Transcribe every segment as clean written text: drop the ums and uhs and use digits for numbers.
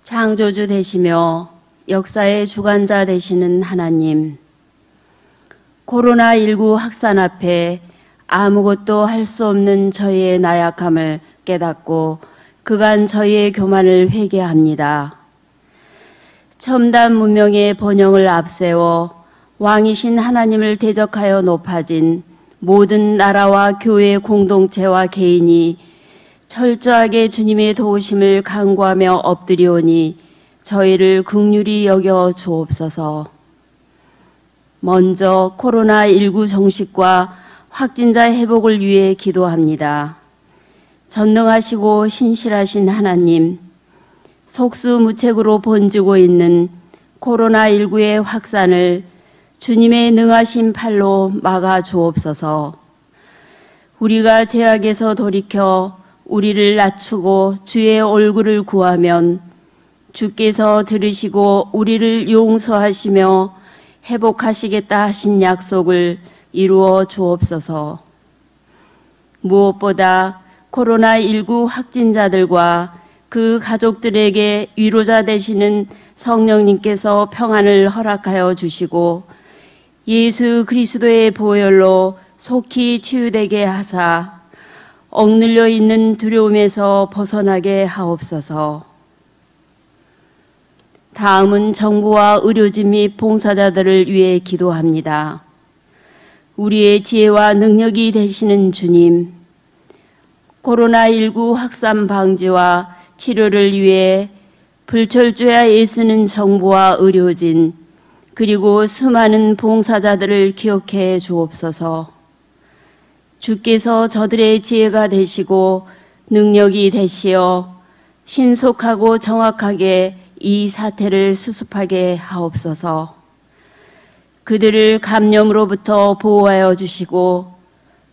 창조주 되시며 역사의 주관자 되시는 하나님, 코로나19 확산 앞에 아무것도 할 수 없는 저희의 나약함을 깨닫고 그간 저희의 교만을 회개합니다. 첨단 문명의 번영을 앞세워 왕이신 하나님을 대적하여 높아진 모든 나라와 교회 공동체와 개인이 철저하게 주님의 도우심을 간구하며 엎드리오니 저희를 긍휼히 여겨 주옵소서. 먼저 코로나19 종식과 확진자 회복을 위해 기도합니다. 전능하시고 신실하신 하나님, 속수무책으로 번지고 있는 코로나19의 확산을 주님의 능하신 팔로 막아 주옵소서. 우리가 죄악에서 돌이켜 우리를 낮추고 주의 얼굴을 구하면 주께서 들으시고 우리를 용서하시며 회복하시겠다 하신 약속을 이루어 주옵소서. 무엇보다 코로나19 확진자들과 그 가족들에게 위로자 되시는 성령님께서 평안을 허락하여 주시고 예수 그리스도의 보혈로 속히 치유되게 하사 억눌려 있는 두려움에서 벗어나게 하옵소서. 다음은 정부와 의료진 및 봉사자들을 위해 기도합니다. 우리의 지혜와 능력이 되시는 주님, 코로나19 확산 방지와 치료를 위해 불철주야 애쓰는 정부와 의료진, 그리고 수많은 봉사자들을 기억해 주옵소서. 주께서 저들의 지혜가 되시고 능력이 되시어 신속하고 정확하게 이 사태를 수습하게 하옵소서. 그들을 감염으로부터 보호하여 주시고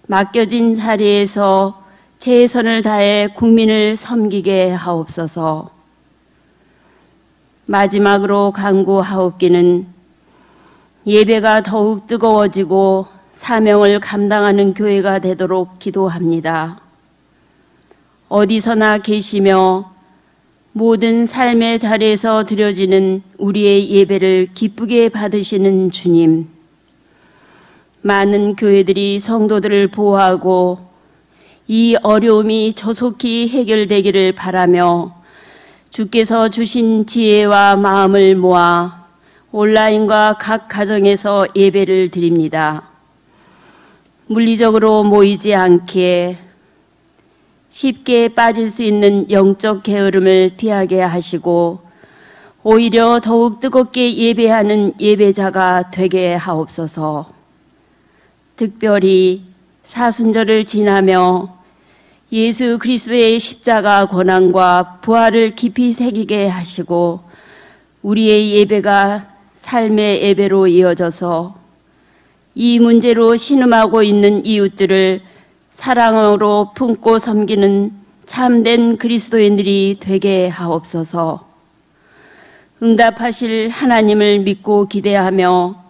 맡겨진 자리에서 최선을 다해 국민을 섬기게 하옵소서. 마지막으로 간구하옵기는 예배가 더욱 뜨거워지고 사명을 감당하는 교회가 되도록 기도합니다. 어디서나 계시며 모든 삶의 자리에서 드려지는 우리의 예배를 기쁘게 받으시는 주님, 많은 교회들이 성도들을 보호하고 이 어려움이 조속히 해결되기를 바라며 주께서 주신 지혜와 마음을 모아 온라인과 각 가정에서 예배를 드립니다. 물리적으로 모이지 않기에 쉽게 빠질 수 있는 영적 게으름을 피하게 하시고 오히려 더욱 뜨겁게 예배하는 예배자가 되게 하옵소서. 특별히 사순절을 지나며 예수 그리스도의 십자가 고난과 부활을 깊이 새기게 하시고 우리의 예배가 삶의 예배로 이어져서 이 문제로 신음하고 있는 이웃들을 사랑으로 품고 섬기는 참된 그리스도인들이 되게 하옵소서. 응답하실 하나님을 믿고 기대하며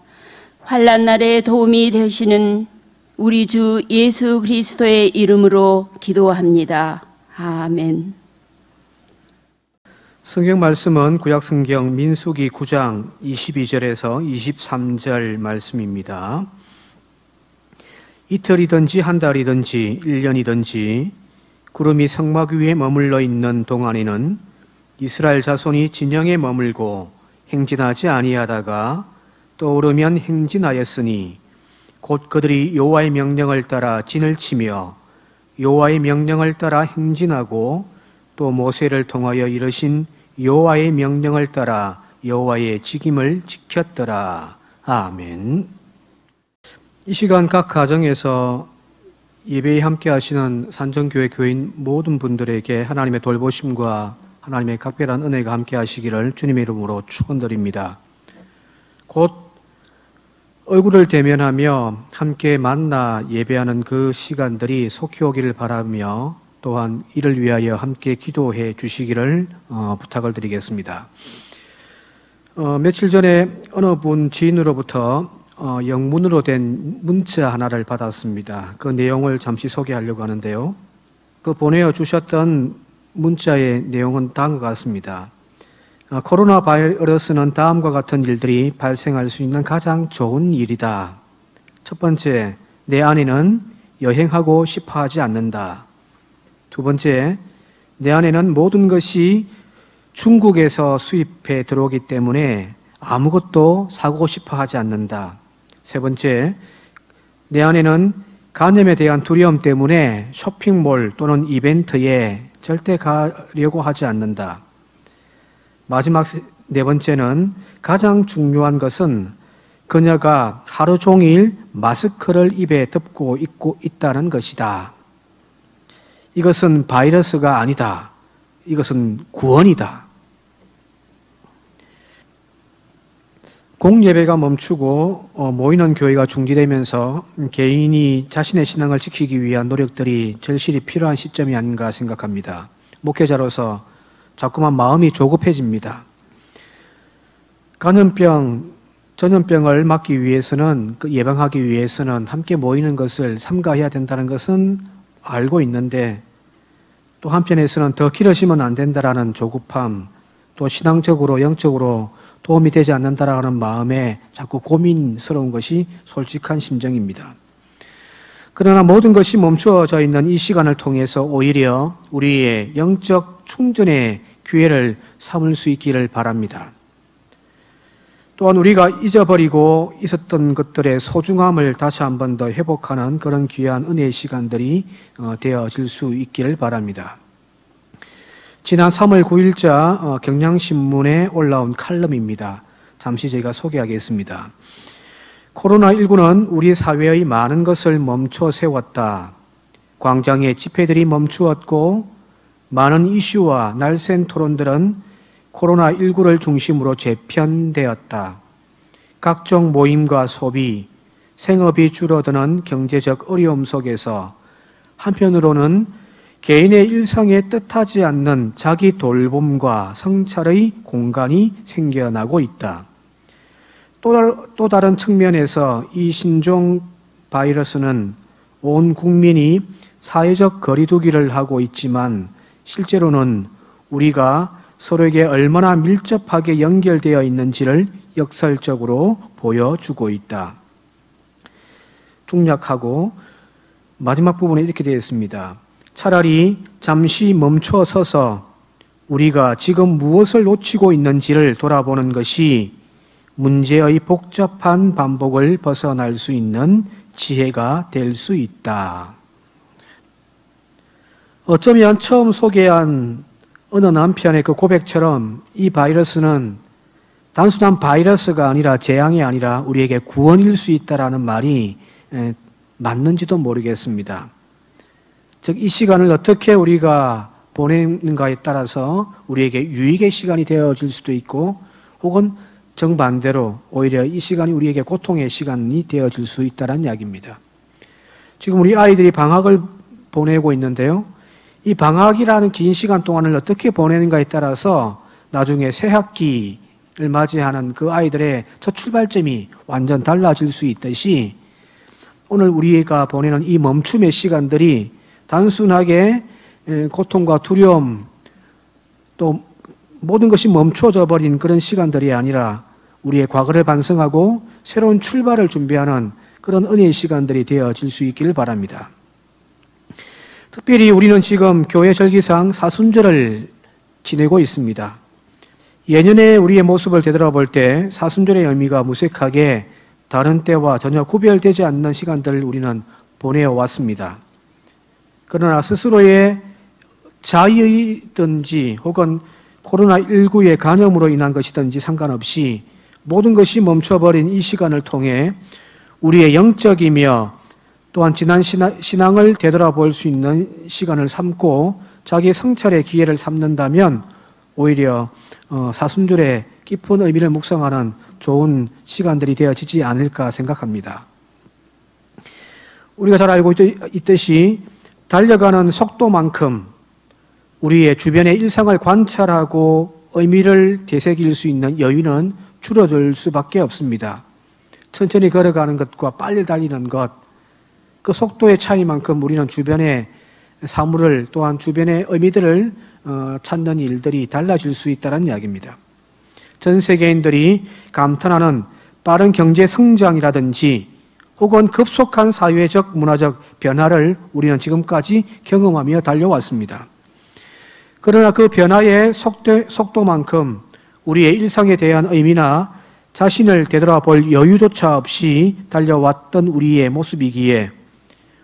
환난 날에 도움이 되시는 우리 주 예수 그리스도의 이름으로 기도합니다. 아멘. 성경 말씀은 구약성경 민수기 9장 22절에서 23절 말씀입니다. 이틀이든지 한 달이든지 1년이든지 구름이 성막 위에 머물러 있는 동안에는 이스라엘 자손이 진영에 머물고 행진하지 아니하다가 떠오르면 행진하였으니 곧 그들이 여호와의 명령을 따라 진을 치며 여호와의 명령을 따라 행진하고 또 모세를 통하여 이르신 여호와의 명령을 따라 여호와의 직임을 지켰더라. 아멘. 이 시간 각 가정에서 예배에 함께 하시는 산정교회 교인 모든 분들에게 하나님의 돌보심과 하나님의 각별한 은혜가 함께 하시기를 주님의 이름으로 축원드립니다. 곧 얼굴을 대면하며 함께 만나 예배하는 그 시간들이 속히 오기를 바라며 또한 이를 위하여 함께 기도해 주시기를 부탁을 드리겠습니다. 며칠 전에 어느 분 지인으로부터 영문으로 된 문자 하나를 받았습니다. 그 내용을 잠시 소개하려고 하는데요. 그 보내어 주셨던 문자의 내용은 다음과 같습니다. 코로나 바이러스는 다음과 같은 일들이 발생할 수 있는 가장 좋은 일이다. 첫 번째, 내 안에는 여행하고 싶어 하지 않는다. 두 번째, 내 안에는 모든 것이 중국에서 수입해 들어오기 때문에 아무것도 사고 싶어 하지 않는다. 세 번째, 내 안에는 간염에 대한 두려움 때문에 쇼핑몰 또는 이벤트에 절대 가려고 하지 않는다. 마지막 네 번째는 가장 중요한 것은 그녀가 하루 종일 마스크를 입에 덮고 있고 있다는 것이다. 이것은 바이러스가 아니다. 이것은 구원이다. 공예배가 멈추고 모이는 교회가 중지되면서 개인이 자신의 신앙을 지키기 위한 노력들이 절실히 필요한 시점이 아닌가 생각합니다. 목회자로서 자꾸만 마음이 조급해집니다. 간염병, 전염병을 막기 위해서는, 예방하기 위해서는 함께 모이는 것을 삼가해야 된다는 것은 알고 있는데, 또 한편에서는 더 길어지면 안 된다라는 조급함, 또 신앙적으로, 영적으로 도움이 되지 않는다라는 마음에 자꾸 고민스러운 것이 솔직한 심정입니다. 그러나 모든 것이 멈추어져 있는 이 시간을 통해서 오히려 우리의 영적 충전의 기회를 삼을 수 있기를 바랍니다. 또한 우리가 잊어버리고 있었던 것들의 소중함을 다시 한 번 더 회복하는 그런 귀한 은혜의 시간들이 되어질 수 있기를 바랍니다. 지난 3월 9일자 경향신문에 올라온 칼럼입니다. 잠시 저희가 소개하겠습니다. 코로나19는 우리 사회의 많은 것을 멈춰 세웠다. 광장의 집회들이 멈추었고 많은 이슈와 날쌘 토론들은 코로나19를 중심으로 재편되었다. 각종 모임과 소비, 생업이 줄어드는 경제적 어려움 속에서 한편으로는 개인의 일상에 뜻하지 않는 자기 돌봄과 성찰의 공간이 생겨나고 있다. 또 다른 측면에서 이 신종 바이러스는 온 국민이 사회적 거리두기를 하고 있지만 실제로는 우리가 서로에게 얼마나 밀접하게 연결되어 있는지를 역설적으로 보여주고 있다. 중략하고 마지막 부분에 이렇게 되어 있습니다. 차라리 잠시 멈춰 서서 우리가 지금 무엇을 놓치고 있는지를 돌아보는 것이 문제의 복잡한 반복을 벗어날 수 있는 지혜가 될 수 있다. 어쩌면 처음 소개한 어느 남편의 그 고백처럼 이 바이러스는 단순한 바이러스가 아니라 재앙이 아니라 우리에게 구원일 수 있다라는 말이 맞는지도 모르겠습니다. 즉, 이 시간을 어떻게 우리가 보내는가에 따라서 우리에게 유익의 시간이 되어질 수도 있고 혹은 정반대로 오히려 이 시간이 우리에게 고통의 시간이 되어질 수 있다는 이야기입니다. 지금 우리 아이들이 방학을 보내고 있는데요. 이 방학이라는 긴 시간 동안을 어떻게 보내는가에 따라서 나중에 새 학기를 맞이하는 그 아이들의 첫 출발점이 완전 달라질 수 있듯이 오늘 우리가 보내는 이 멈춤의 시간들이 단순하게 고통과 두려움 또 모든 것이 멈춰져 버린 그런 시간들이 아니라 우리의 과거를 반성하고 새로운 출발을 준비하는 그런 은혜의 시간들이 되어질 수 있기를 바랍니다. 특별히 우리는 지금 교회 절기상 사순절을 지내고 있습니다. 예년에 우리의 모습을 되돌아볼 때 사순절의 의미가 무색하게 다른 때와 전혀 구별되지 않는 시간들을 우리는 보내어 왔습니다. 그러나 스스로의 자의든지 혹은 코로나19의 간염으로 인한 것이든지 상관없이 모든 것이 멈춰버린 이 시간을 통해 우리의 영적이며 또한 지난 신앙을 되돌아볼 수 있는 시간을 삼고 자기 성찰의 기회를 삼는다면 오히려 사순절의 깊은 의미를 묵상하는 좋은 시간들이 되어지지 않을까 생각합니다. 우리가 잘 알고 있듯이 달려가는 속도만큼 우리의 주변의 일상을 관찰하고 의미를 되새길 수 있는 여유는 줄어들 수밖에 없습니다. 천천히 걸어가는 것과 빨리 달리는 것, 그 속도의 차이만큼 우리는 주변의 사물을 또한 주변의 의미들을 찾는 일들이 달라질 수 있다는 이야기입니다. 전 세계인들이 감탄하는 빠른 경제 성장이라든지 혹은 급속한 사회적 문화적 변화를 우리는 지금까지 경험하며 달려왔습니다. 그러나 그 변화의 속도만큼 우리의 일상에 대한 의미나 자신을 되돌아볼 여유조차 없이 달려왔던 우리의 모습이기에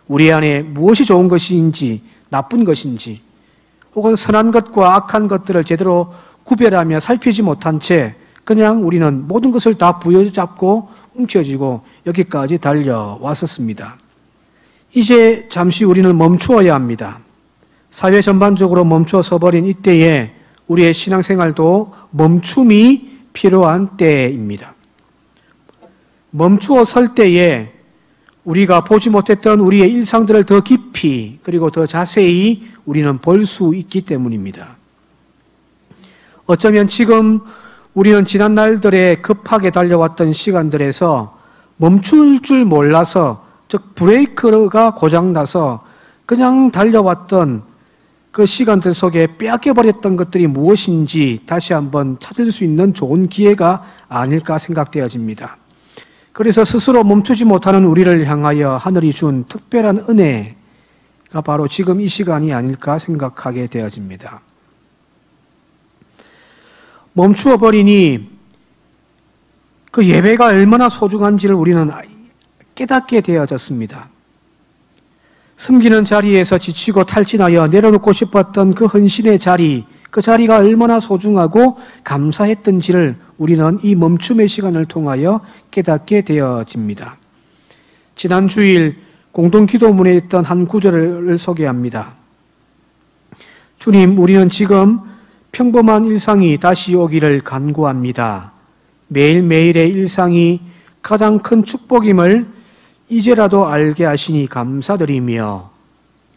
우리 안에 무엇이 좋은 것인지 나쁜 것인지 혹은 선한 것과 악한 것들을 제대로 구별하며 살피지 못한 채 그냥 우리는 모든 것을 다 부여잡고 움켜쥐고 여기까지 달려왔었습니다. 이제 잠시 우리는 멈추어야 합니다. 사회 전반적으로 멈춰 서버린 이때에 우리의 신앙생활도 멈춤이 필요한 때입니다. 멈추어 설 때에 우리가 보지 못했던 우리의 일상들을 더 깊이 그리고 더 자세히 우리는 볼 수 있기 때문입니다. 어쩌면 지금 우리는 지난 날들에 급하게 달려왔던 시간들에서 멈출 줄 몰라서, 즉 브레이크가 고장나서 그냥 달려왔던 그 시간들 속에 빼앗겨버렸던 것들이 무엇인지 다시 한번 찾을 수 있는 좋은 기회가 아닐까 생각되어집니다. 그래서 스스로 멈추지 못하는 우리를 향하여 하늘이 준 특별한 은혜가 바로 지금 이 시간이 아닐까 생각하게 되어집니다. 멈추어 버리니 그 예배가 얼마나 소중한지를 우리는 깨닫게 되어졌습니다. 섬기는 자리에서 지치고 탈진하여 내려놓고 싶었던 그 헌신의 자리, 그 자리가 얼마나 소중하고 감사했던지를 우리는 이 멈춤의 시간을 통하여 깨닫게 되어집니다. 지난 주일 공동기도문에 있던 한 구절을 소개합니다. 주님, 우리는 지금 평범한 일상이 다시 오기를 간구합니다. 매일매일의 일상이 가장 큰 축복임을 이제라도 알게 하시니 감사드리며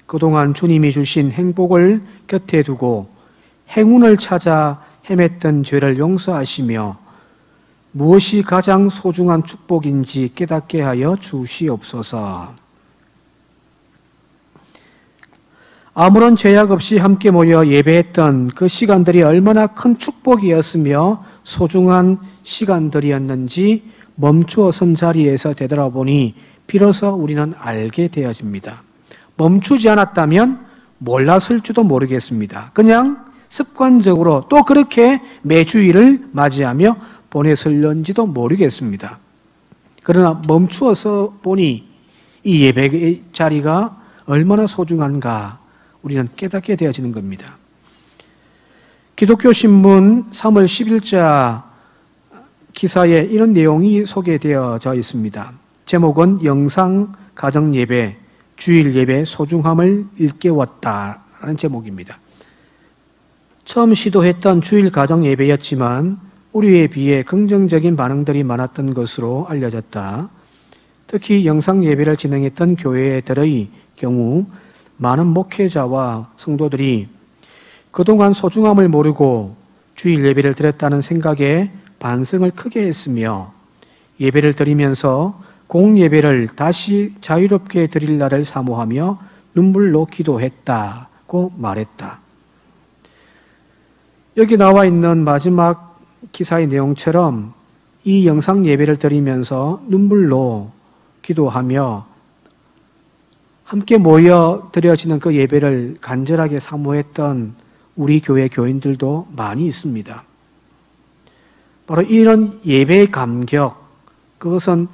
그동안 주님이 주신 행복을 곁에 두고 행운을 찾아 헤맸던 죄를 용서하시며 무엇이 가장 소중한 축복인지 깨닫게 하여 주시옵소서. 아무런 제약 없이 함께 모여 예배했던 그 시간들이 얼마나 큰 축복이었으며 소중한 시간들이었는지 멈추어 선 자리에서 되돌아보니 비로소 우리는 알게 되어집니다. 멈추지 않았다면 몰랐을지도 모르겠습니다. 그냥 습관적으로 또 그렇게 매주일을 맞이하며 보냈을런지도 모르겠습니다. 그러나 멈추어서 보니 이 예배의 자리가 얼마나 소중한가 우리는 깨닫게 되어지는 겁니다. 기독교 신문 3월 10일자 기사에 이런 내용이 소개되어져 있습니다. 제목은 영상 가정 예배, 주일 예배 소중함을 일깨웠다라는 제목입니다. 처음 시도했던 주일 가정 예배였지만 우리에 비해 긍정적인 반응들이 많았던 것으로 알려졌다. 특히 영상 예배를 진행했던 교회들의 경우 많은 목회자와 성도들이 그동안 소중함을 모르고 주일 예배를 드렸다는 생각에 반성을 크게 했으며 예배를 드리면서 공예배를 다시 자유롭게 드릴 날을 사모하며 눈물로 기도했다고 말했다. 여기 나와 있는 마지막 기사의 내용처럼 이 영상 예배를 드리면서 눈물로 기도하며 함께 모여 드려지는 그 예배를 간절하게 사모했던 우리 교회 교인들도 많이 있습니다. 바로 이런 예배의 감격, 그것은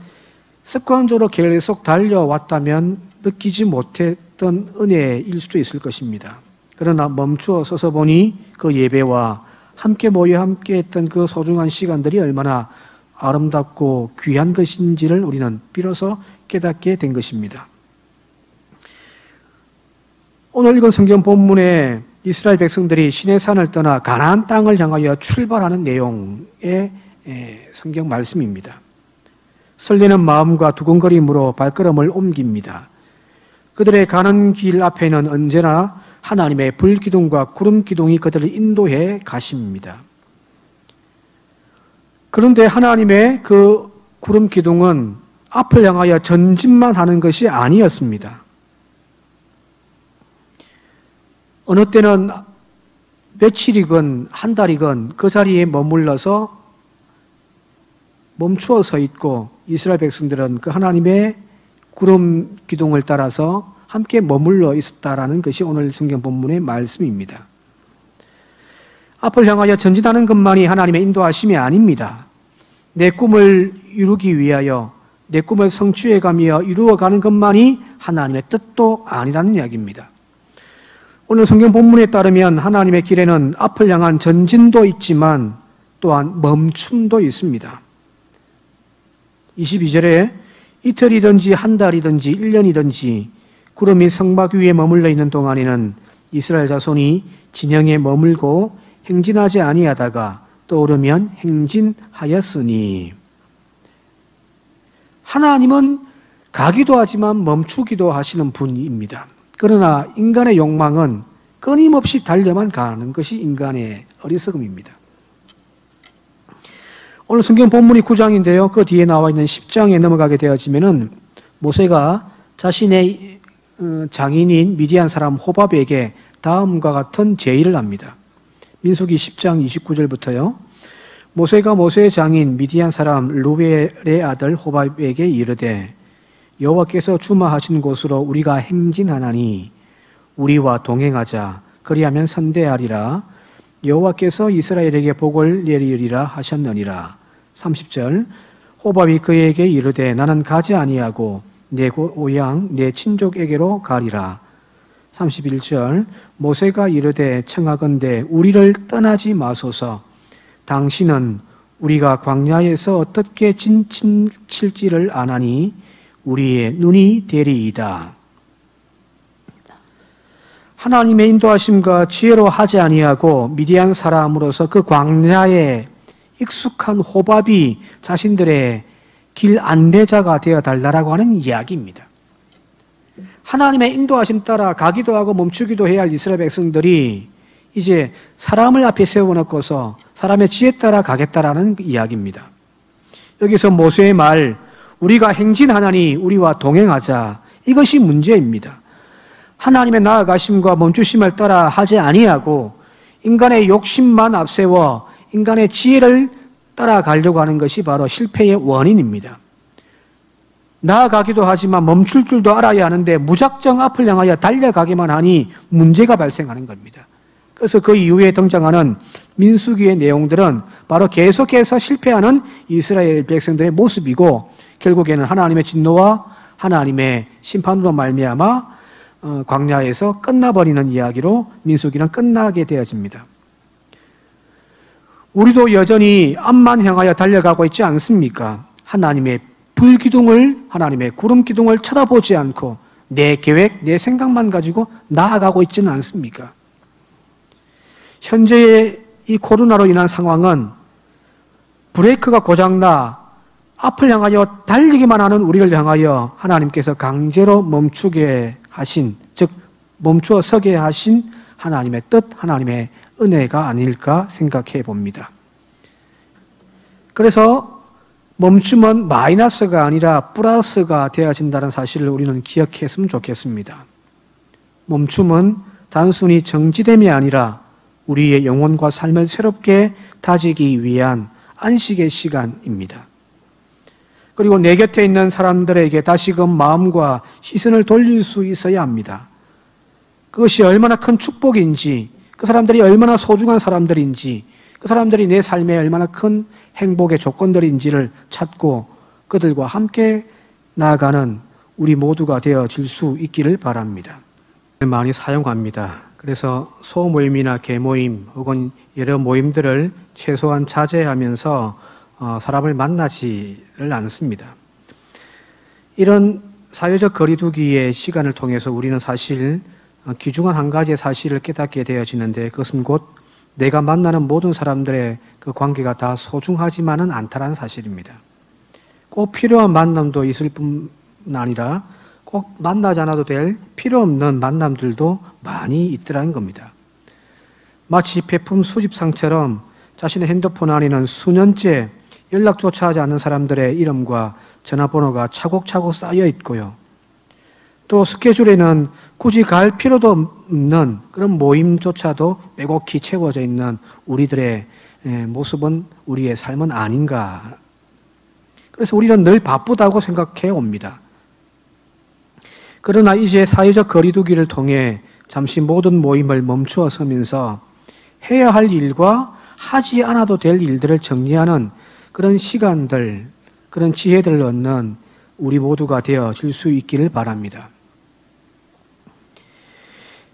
습관적으로 계속 달려왔다면 느끼지 못했던 은혜일 수도 있을 것입니다. 그러나 멈추어 서서 보니 그 예배와 함께 모여 함께 했던 그 소중한 시간들이 얼마나 아름답고 귀한 것인지를 우리는 비로소 깨닫게 된 것입니다. 오늘 읽은 성경 본문에 이스라엘 백성들이 시내산을 떠나 가나안 땅을 향하여 출발하는 내용의 성경 말씀입니다. 설레는 마음과 두근거림으로 발걸음을 옮깁니다. 그들의 가는 길 앞에는 언제나 하나님의 불기둥과 구름기둥이 그들을 인도해 가십니다. 그런데 하나님의 그 구름기둥은 앞을 향하여 전진만 하는 것이 아니었습니다. 어느 때는 며칠이건 한 달이건 그 자리에 머물러서 멈추어 서 있고 이스라엘 백성들은 그 하나님의 구름 기둥을 따라서 함께 머물러 있었다라는 것이 오늘 성경 본문의 말씀입니다. 앞을 향하여 전진하는 것만이 하나님의 인도하심이 아닙니다. 내 꿈을 이루기 위하여 내 꿈을 성취해가며 이루어가는 것만이 하나님의 뜻도 아니라는 이야기입니다. 오늘 성경 본문에 따르면 하나님의 길에는 앞을 향한 전진도 있지만 또한 멈춤도 있습니다. 22절에 이틀이든지 한 달이든지 1년이든지 구름이 성막 위에 머물러 있는 동안에는 이스라엘 자손이 진영에 머물고 행진하지 아니하다가 떠오르면 행진하였으니, 하나님은 가기도 하지만 멈추기도 하시는 분입니다. 그러나 인간의 욕망은 끊임없이 달려만 가는 것이 인간의 어리석음입니다. 오늘 성경 본문이 9장인데요. 그 뒤에 나와 있는 10장에 넘어가게 되어지면은 모세가 자신의 장인인 미디안 사람 호밥에게 다음과 같은 제의를 합니다. 민수기 10장 29절부터요. 모세가 모세의 장인 미디안 사람 루벨의 아들 호밥에게 이르되 여호와께서 주마하신 곳으로 우리가 행진하나니 우리와 동행하자. 그리하면 선대하리라. 여호와께서 이스라엘에게 복을 내리리라 하셨느니라. 30절 호밥이 그에게 이르되 나는 가지 아니하고 내 고향 내 친족에게로 가리라. 31절 모세가 이르되 청하건대 우리를 떠나지 마소서. 당신은 우리가 광야에서 어떻게 진칠지를 아나니 우리의 눈이 되리이다. 하나님의 인도하심과 지혜로 하지 아니하고 미디안 사람으로서 그 광야에 익숙한 호밥이 자신들의 길 안내자가 되어 달라고 하는 이야기입니다. 하나님의 인도하심 따라 가기도 하고 멈추기도 해야 할 이스라엘 백성들이 이제 사람을 앞에 세워놓고서 사람의 지혜 따라 가겠다라는 이야기입니다. 여기서 모세의 말, 우리가 행진하나니 우리와 동행하자, 이것이 문제입니다. 하나님의 나아가심과 멈추심을 따라 하지 아니하고 인간의 욕심만 앞세워 인간의 지혜를 따라가려고 하는 것이 바로 실패의 원인입니다. 나아가기도 하지만 멈출 줄도 알아야 하는데 무작정 앞을 향하여 달려가기만 하니 문제가 발생하는 겁니다. 그래서 그 이후에 등장하는 민수기의 내용들은 바로 계속해서 실패하는 이스라엘 백성들의 모습이고 결국에는 하나님의 진노와 하나님의 심판으로 말미암아 광야에서 끝나버리는 이야기로 민수기는 끝나게 되어집니다. 우리도 여전히 앞만 향하여 달려가고 있지 않습니까? 하나님의 불기둥을, 하나님의 구름기둥을 쳐다보지 않고 내 계획, 내 생각만 가지고 나아가고 있지는 않습니까? 현재의 이 코로나로 인한 상황은 브레이크가 고장나 앞을 향하여 달리기만 하는 우리를 향하여 하나님께서 강제로 멈추게 하신, 즉 멈추어 서게 하신 하나님의 뜻, 하나님의 은혜가 아닐까 생각해 봅니다. 그래서 멈춤은 마이너스가 아니라 플러스가 되어진다는 사실을 우리는 기억했으면 좋겠습니다. 멈춤은 단순히 정지됨이 아니라 우리의 영혼과 삶을 새롭게 다지기 위한 안식의 시간입니다. 그리고 내 곁에 있는 사람들에게 다시금 마음과 시선을 돌릴 수 있어야 합니다. 그것이 얼마나 큰 축복인지, 그 사람들이 얼마나 소중한 사람들인지, 그 사람들이 내 삶에 얼마나 큰 행복의 조건들인지를 찾고 그들과 함께 나아가는 우리 모두가 되어질 수 있기를 바랍니다. 많이 사용합니다. 그래서 소모임이나 개모임 혹은 여러 모임들을 최소한 자제하면서 사람을 만나지를 않습니다. 이런 사회적 거리두기의 시간을 통해서 우리는 사실 귀중한 한 가지의 사실을 깨닫게 되어지는데, 그것은 곧 내가 만나는 모든 사람들의 그 관계가 다 소중하지만은 않다는 사실입니다. 꼭 필요한 만남도 있을 뿐 아니라 꼭 만나지 않아도 될 필요 없는 만남들도 많이 있더라는 겁니다. 마치 백품 수집상처럼 자신의 핸드폰 안에는 수년째 연락조차 하지 않는 사람들의 이름과 전화번호가 차곡차곡 쌓여 있고요. 또 스케줄에는 굳이 갈 필요도 없는 그런 모임조차도 빼곡히 채워져 있는 우리들의 모습은, 우리의 삶은 아닌가 그래서 우리는 늘 바쁘다고 생각해 옵니다. 그러나 이제 사회적 거리두기를 통해 잠시 모든 모임을 멈추어 서면서 해야 할 일과 하지 않아도 될 일들을 정리하는 그런 시간들, 그런 지혜들을 얻는 우리 모두가 되어질 수 있기를 바랍니다.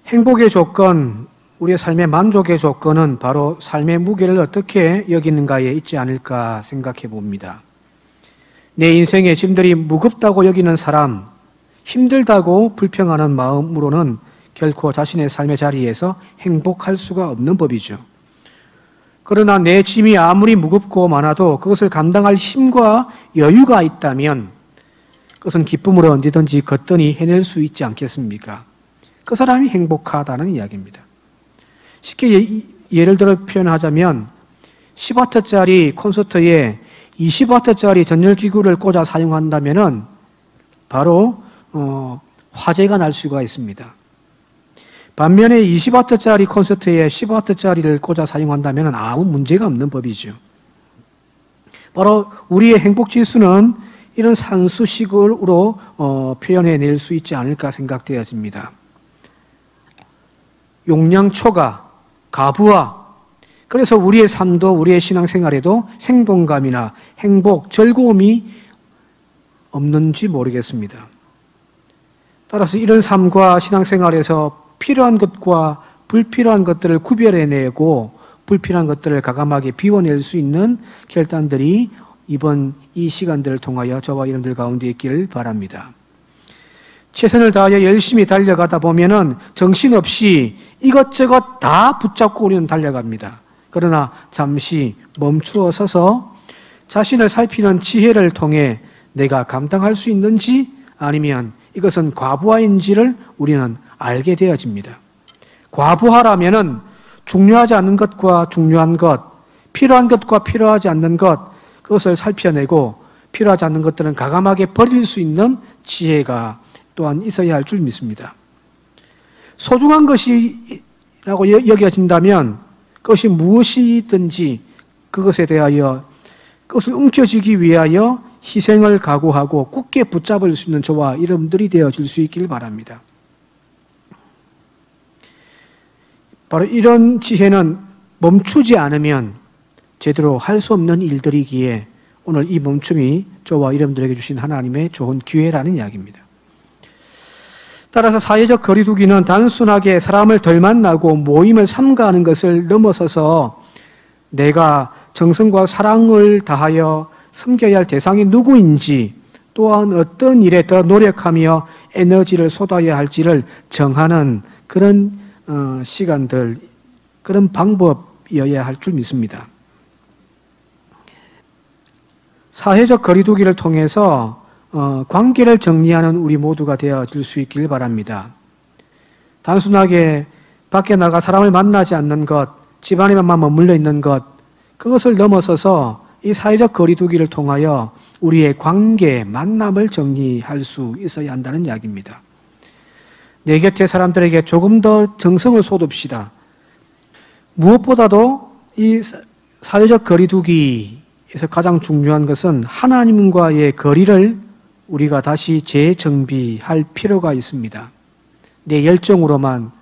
행복의 조건, 우리의 삶의 만족의 조건은 바로 삶의 무게를 어떻게 여기는가에 있지 않을까 생각해 봅니다. 내 인생의 짐들이 무겁다고 여기는 사람, 힘들다고 불평하는 마음으로는 결코 자신의 삶의 자리에서 행복할 수가 없는 법이죠. 그러나 내 짐이 아무리 무겁고 많아도 그것을 감당할 힘과 여유가 있다면 그것은 기쁨으로 언제든지 거뜬히 해낼 수 있지 않겠습니까? 그 사람이 행복하다는 이야기입니다. 쉽게 예를 들어 표현하자면 10W짜리 콘서트에 20W짜리 전열기구를 꽂아 사용한다면 바로 화재가 날 수가 있습니다. 반면에 20W짜리 콘서트에 10W짜리를 꽂아 사용한다면 아무 문제가 없는 법이죠. 바로 우리의 행복지수는 이런 산수식으로 표현해낼 수 있지 않을까 생각되어집니다. 용량초가, 가부화, 그래서 우리의 삶도 우리의 신앙생활에도 생동감이나 행복, 즐거움이 없는지 모르겠습니다. 따라서 이런 삶과 신앙생활에서 필요한 것과 불필요한 것들을 구별해내고 불필요한 것들을 과감하게 비워낼 수 있는 결단들이 이번 이 시간들을 통하여 저와 여러분들 가운데 있기를 바랍니다. 최선을 다하여 열심히 달려가다 보면은 정신없이 이것저것 다 붙잡고 우리는 달려갑니다. 그러나 잠시 멈추어 서서 자신을 살피는 지혜를 통해 내가 감당할 수 있는지 아니면 이것은 과부하인지를 우리는 알게 되어집니다. 과부하라면은 중요하지 않은 것과 중요한 것, 필요한 것과 필요하지 않는 것, 그것을 살펴내고 필요하지 않는 것들은 과감하게 버릴 수 있는 지혜가 또한 있어야 할 줄 믿습니다. 소중한 것이라고 여겨진다면 그것이 무엇이든지 그것에 대하여 그것을 움켜쥐기 위하여 희생을 각오하고 굳게 붙잡을 수 있는 저와 여러분들이 되어질 수 있기를 바랍니다. 바로 이런 지혜는 멈추지 않으면 제대로 할 수 없는 일들이기에 오늘 이 멈춤이 저와 여러분들에게 주신 하나님의 좋은 기회라는 이야기입니다. 따라서 사회적 거리두기는 단순하게 사람을 덜 만나고 모임을 삼가하는 것을 넘어서서 내가 정성과 사랑을 다하여 섬겨야 할 대상이 누구인지 또한 어떤 일에 더 노력하며 에너지를 쏟아야 할지를 정하는 그런 시간들, 그런 방법이어야 할 줄 믿습니다. 사회적 거리두기를 통해서 관계를 정리하는 우리 모두가 되어질 수 있길 바랍니다. 단순하게 밖에 나가 사람을 만나지 않는 것, 집안에만 머물러 있는 것, 그것을 넘어서서 이 사회적 거리두기를 통하여 우리의 관계, 만남을 정리할 수 있어야 한다는 이야기입니다. 내 곁의 사람들에게 조금 더 정성을 쏟읍시다. 무엇보다도 이 사회적 거리두기에서 가장 중요한 것은 하나님과의 거리를 우리가 다시 재정비할 필요가 있습니다. 내 열정으로만,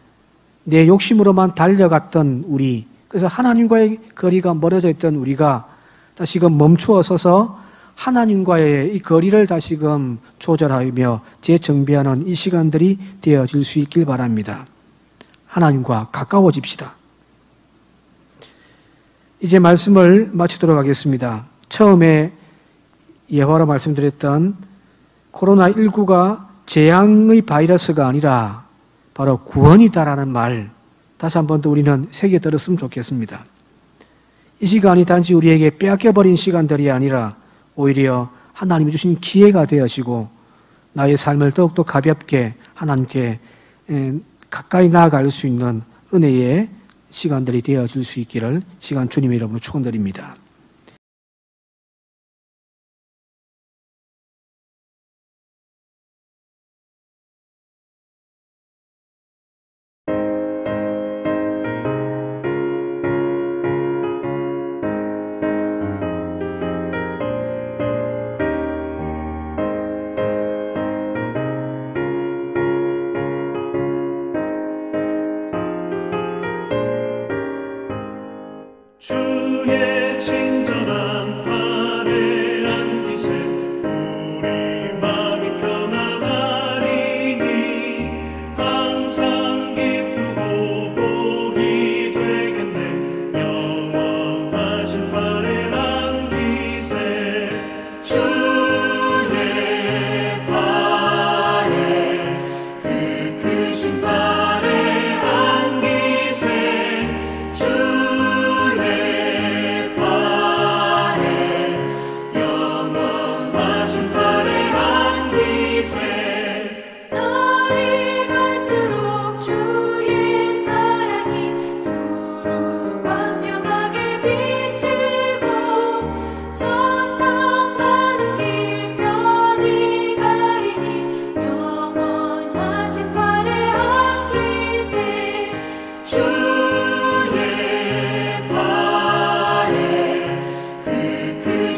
내 욕심으로만 달려갔던 우리, 그래서 하나님과의 거리가 멀어져 있던 우리가 다시금 멈추어 서서 하나님과의 이 거리를 다시금 조절하며 재정비하는 이 시간들이 되어질 수 있길 바랍니다. 하나님과 가까워집시다. 이제 말씀을 마치도록 하겠습니다. 처음에 예화로 말씀드렸던 코로나19가 재앙의 바이러스가 아니라 바로 구원이다라는 말, 다시 한 번 더 우리는 새겨 들었으면 좋겠습니다. 이 시간이 단지 우리에게 빼앗겨버린 시간들이 아니라 오히려 하나님이 주신 기회가 되어지고 나의 삶을 더욱더 가볍게 하나님께 가까이 나아갈 수 있는 은혜의 시간들이 되어질 수 있기를 시간 주님의 이름으로 축원드립니다.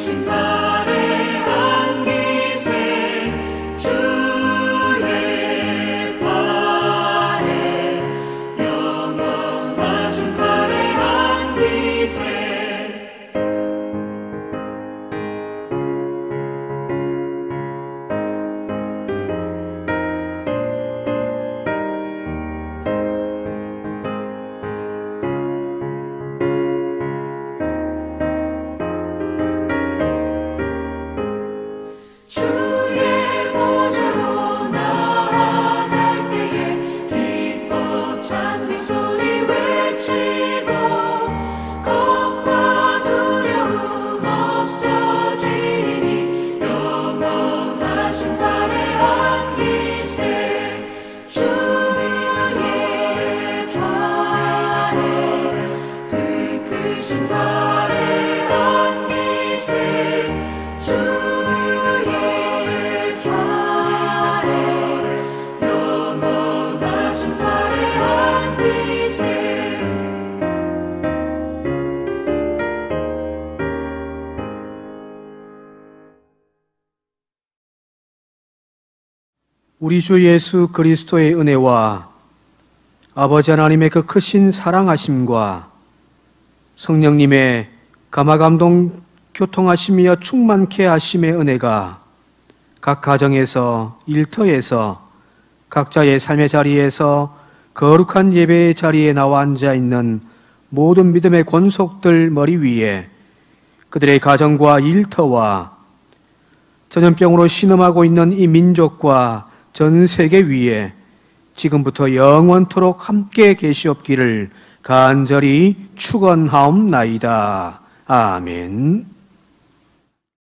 신발에 안기세 주의 발에 영원한 신발에 안기세 주의 보좌로 나아갈 때에 기뻐 찬미 소리 외치고 겁과 두려움 없어지니 영원한 신발에 안기세 주의 좌에 그 크신 발에 안기세 주의 좌에 영원한 신발에 안기세 우리 주 예수 그리스도의 은혜와 아버지 하나님의 그 크신 사랑하심과 성령님의 감화감동 교통하심이여 충만케 하심의 은혜가 각 가정에서 일터에서 각자의 삶의 자리에서 거룩한 예배의 자리에 나와 앉아 있는 모든 믿음의 권속들 머리 위에 그들의 가정과 일터와 전염병으로 신음하고 있는 이 민족과 전 세계 위에 지금부터 영원토록 함께 계시옵기를 간절히 축원하옵나이다. 아멘.